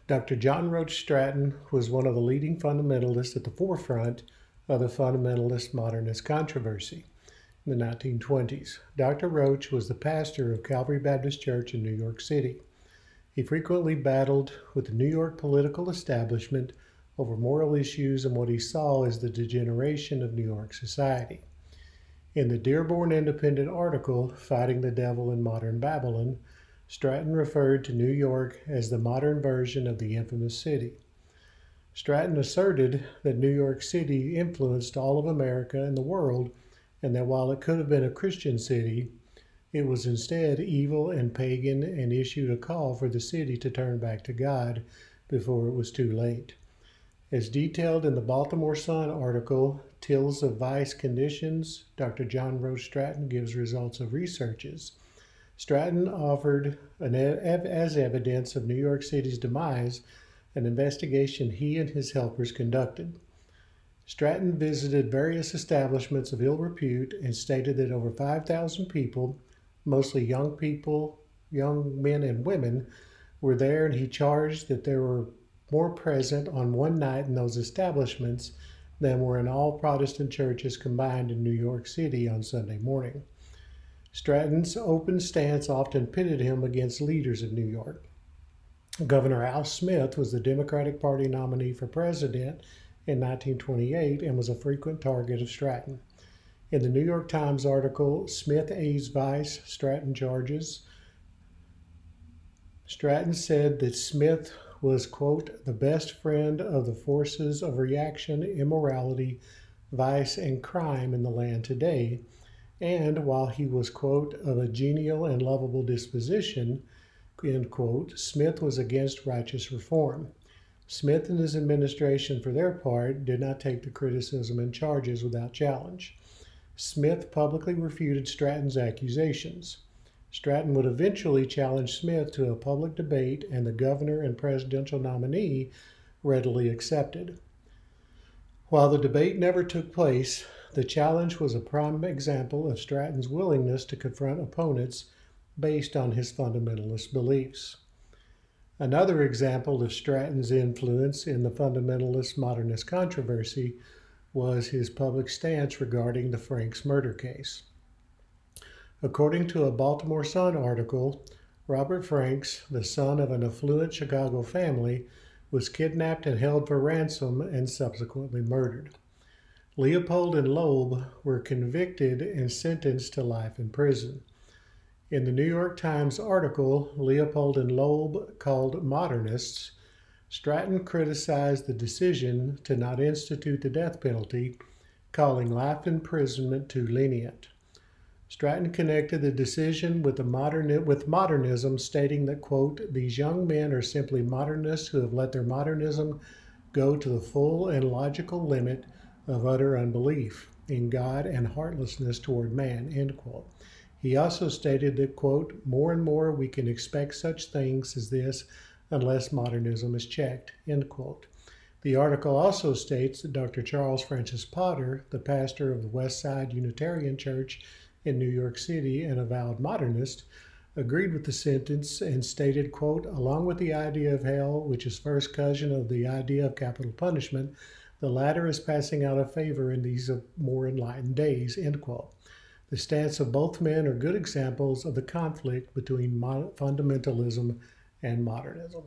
Dr. John Roach Stratton was one of the leading fundamentalists at the forefront of the fundamentalist modernist controversy in the 1920s. Dr. Roach was the pastor of Calvary Baptist Church in New York City. He frequently battled with the New York political establishment over moral issues and what he saw as the degeneration of New York society. In the Dearborn Independent article, Fighting the Devil in Modern Babylon, Stratton referred to New York as the modern version of the infamous city. Stratton asserted that New York City influenced all of America and the world, and that while it could have been a Christian city, it was instead evil and pagan, and issued a call for the city to turn back to God before it was too late. As detailed in the Baltimore Sun article, Tills of Vice Conditions, Dr. John Roach Stratton gives results of researches. Stratton offered as evidence of New York City's demise an investigation he and his helpers conducted. Stratton visited various establishments of ill repute and stated that over 5,000 people, mostly young men and women, were there, and he charged that there were more present on one night in those establishments than were in all Protestant churches combined in New York City on Sunday morning. Stratton's open stance often pitted him against leaders of New York. Governor Al Smith was the Democratic Party nominee for president in 1928 and was a frequent target of Stratton. In the New York Times article, Smith Aids Vice, Stratton Charges, Stratton said that Smith was, quote, the best friend of the forces of reaction, immorality, vice, and crime in the land today, and while he was, quote, of a genial and lovable disposition, end quote, Smith was against righteous reform. Smith and his administration, for their part, did not take the criticism and charges without challenge. Smith publicly refuted Stratton's accusations. Stratton would eventually challenge Smith to a public debate, and the governor and presidential nominee readily accepted. While the debate never took place, the challenge was a prime example of Stratton's willingness to confront opponents based on his fundamentalist beliefs. Another example of Stratton's influence in the fundamentalist modernist controversy was his public stance regarding the Franks murder case. According to a Baltimore Sun article, Robert Franks, the son of an affluent Chicago family, was kidnapped and held for ransom and subsequently murdered. Leopold and Loeb were convicted and sentenced to life in prison. In the New York Times article, Leopold and Loeb called modernists, Stratton criticized the decision to not institute the death penalty, calling life imprisonment too lenient. Stratton connected the decision with modernism, stating that, quote, these young men are simply modernists who have let their modernism go to the full and logical limit of utter unbelief in God and heartlessness toward man, end quote. He also stated that, quote, more and more we can expect such things as this unless modernism is checked, end quote. The article also states that Dr. Charles Francis Potter, the pastor of the West Side Unitarian Church in New York City, an avowed modernist, agreed with the sentence and stated, quote, along with the idea of hell, which is first cousin of the idea of capital punishment, the latter is passing out of favor in these more enlightened days, end quote. The stance of both men are good examples of the conflict between fundamentalism and modernism.